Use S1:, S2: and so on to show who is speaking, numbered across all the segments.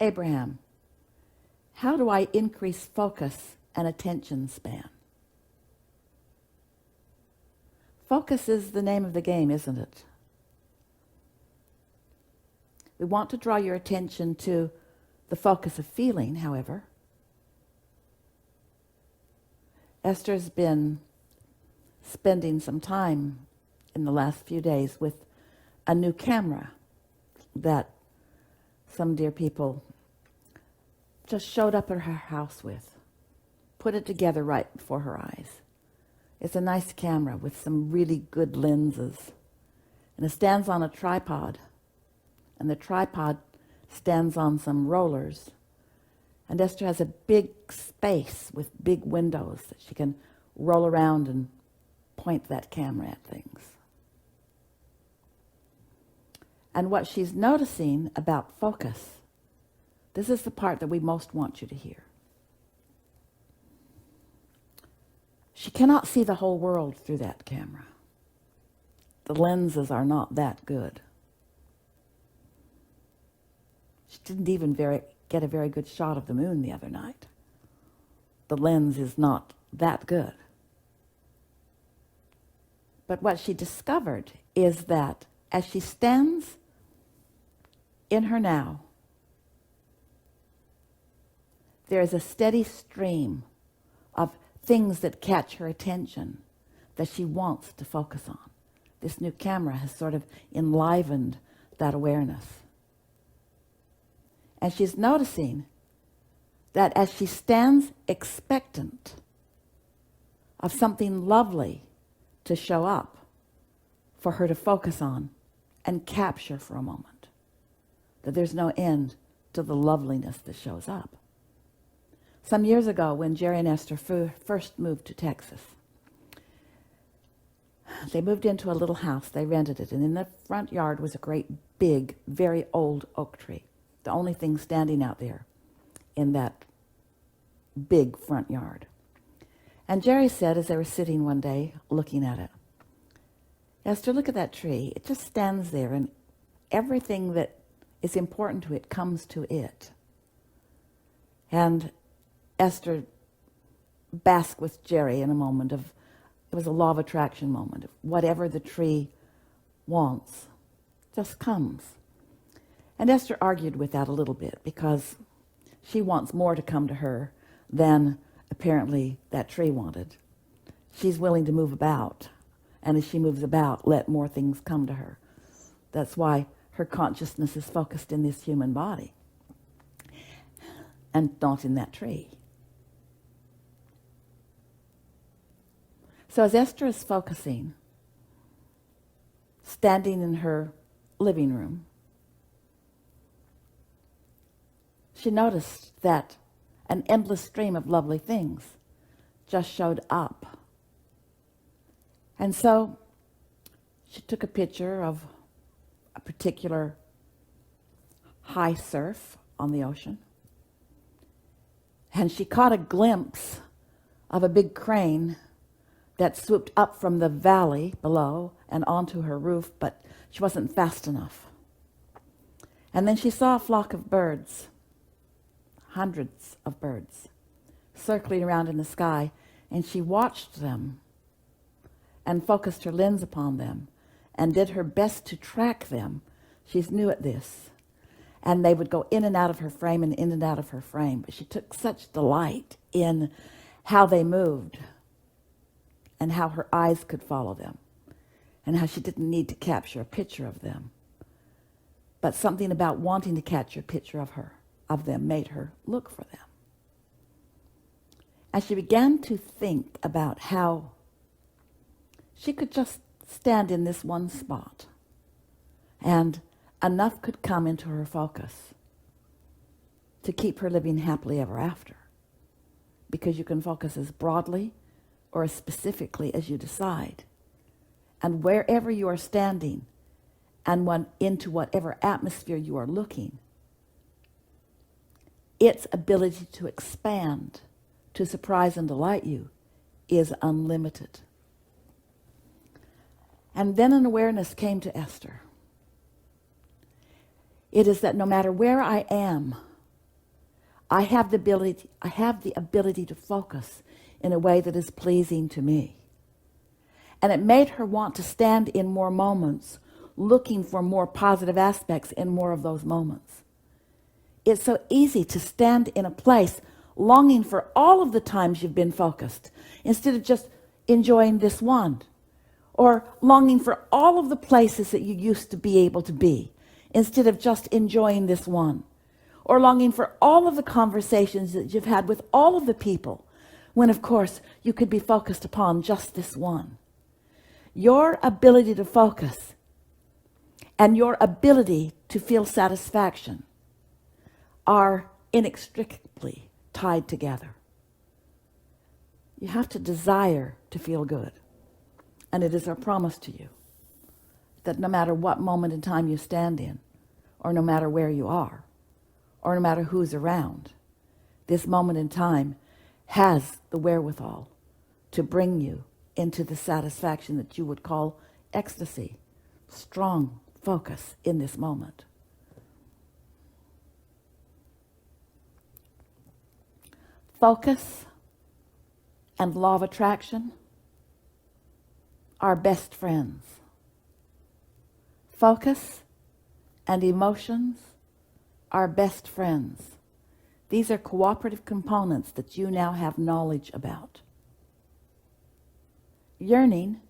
S1: Abraham, how do I increase focus and attention span? Focus is the name of the game, isn't it? We want to draw your attention to the focus of feeling, however. Esther's been spending some time in the last few days with a new camera that some dear people just showed up at her house with, put it together right before her eyes. It's a nice camera with some really good lenses, and it stands on a tripod, and the tripod stands on some rollers, and Esther has a big space with big windows that she can roll around and point that camera at things. And what she's noticing about focus, this is the part that we most want you to hear. She cannot see the whole world through that camera. The lenses are not that good. She didn't even get a very good shot of the moon the other night. The lens is not that good. But what she discovered is that as she stands in her now, there is a steady stream of things that catch her attention that she wants to focus on. This new camera has sort of enlivened that awareness. And she's noticing that as she stands expectant of something lovely to show up for her to focus on and capture for a moment, that there's no end to the loveliness that shows up. Some years ago, when Jerry and Esther first moved to Texas, they moved into a little house. They rented it, and in the front yard was a great big, very old oak tree, the only thing standing out there in that big front yard. And Jerry said, as they were sitting one day looking at it, Esther, look at that tree. It just stands there, and everything that is important to it comes to it. And Esther basked with Jerry in a moment of, it was a law of attraction moment, of whatever the tree wants just comes. And Esther argued with that a little bit because she wants more to come to her than apparently that tree wanted. She's willing to move about, and as she moves about, let more things come to her. That's why her consciousness is focused in this human body and not in that tree. So as Esther is focusing, standing in her living room, she noticed that an endless stream of lovely things just showed up. And so she took a picture of a particular high surf on the ocean, and she caught a glimpse of a big crane that swooped up from the valley below and onto her roof, but she wasn't fast enough. And then she saw a flock of birds, hundreds of birds, circling around in the sky, and she watched them and focused her lens upon them and did her best to track them. She's new at this. And they would go in and out of her frame and in and out of her frame. But she took such delight in how they moved and how her eyes could follow them and how she didn't need to capture a picture of them. But something about wanting to capture a picture of them made her look for them. And she began to think about how she could just stand in this one spot and enough could come into her focus to keep her living happily ever after. Because you can focus as broadly or as specifically as you decide. And wherever you are standing and into whatever atmosphere you are looking, its ability to expand, to surprise and delight you, is unlimited. And then an awareness came to Esther. It is that no matter where I am I have the ability to focus in a way that is pleasing to me. And it made her want to stand in more moments, looking for more positive aspects in more of those moments. It's so easy to stand in a place longing for all of the times you've been focused, instead of just enjoying this one. Or longing for all of the places that you used to be able to be, instead of just enjoying this one. Or longing for all of the conversations that you've had with all of the people, when of course you could be focused upon just this one. Your ability to focus and your ability to feel satisfaction are inextricably tied together. You have to desire to feel good. And it is our promise to you that no matter what moment in time you stand in, or no matter where you are, or no matter who's around, this moment in time has the wherewithal to bring you into the satisfaction that you would call ecstasy, strong focus in this moment. Focus and law of attraction are best friends. Focus and emotions are best friends. These are cooperative components that you now have knowledge about. Yearning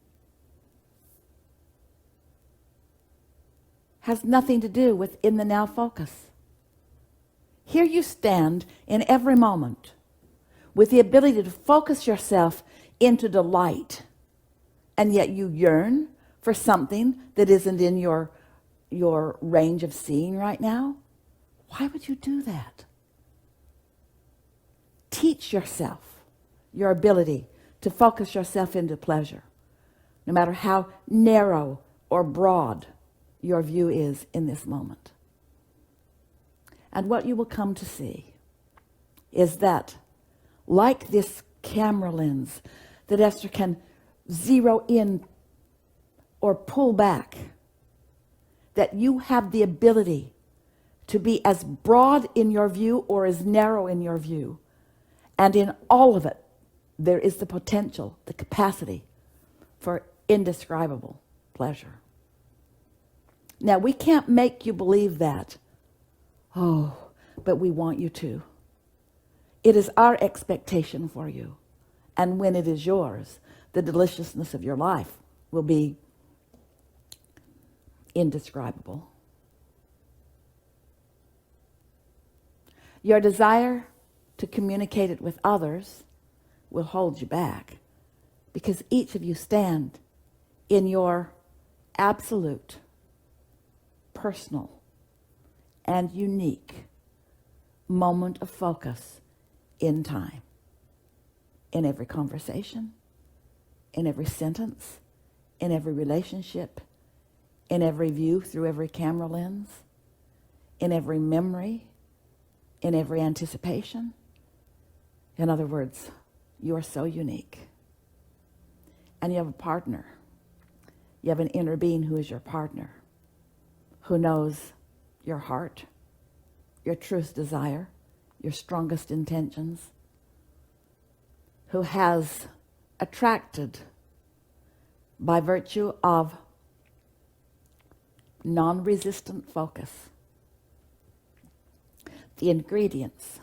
S1: has nothing to do with in the now focus. Here you stand in every moment with the ability to focus yourself into delight, and yet you yearn for something that isn't in your range of seeing right now. Why would you do that? Teach yourself your ability to focus yourself into pleasure, no matter how narrow or broad your view is in this moment. And what you will come to see is that, like this camera lens that Esther can zero in or pull back, that you have the ability to be as broad in your view or as narrow in your view. And in all of it, there is the potential, the capacity for indescribable pleasure. Now, we can't make you believe that. Oh, but we want you to. It is our expectation for you. And when it is yours, the deliciousness of your life will be indescribable. Your desire to communicate it with others will hold you back, because each of you stand in your absolute, personal, and unique moment of focus in time. In every conversation, in every sentence, in every relationship, in every view through every camera lens, in every memory, in every anticipation. In other words, you are so unique. And you have a partner. You have an inner being who is your partner, who knows your heart, your truest desire, your strongest intentions, who has attracted, by virtue of non-resistant focus, the ingredients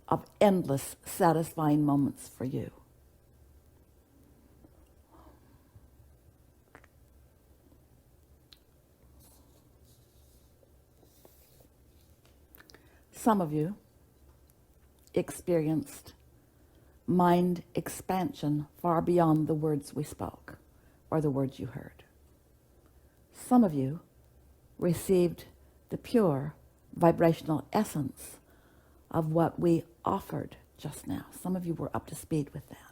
S1: of endless satisfying moments for you. Some of you experienced mind expansion far beyond the words we spoke or the words you heard. Some of you received the pure vibrational essence of what we offered just now. Some of you were up to speed with that.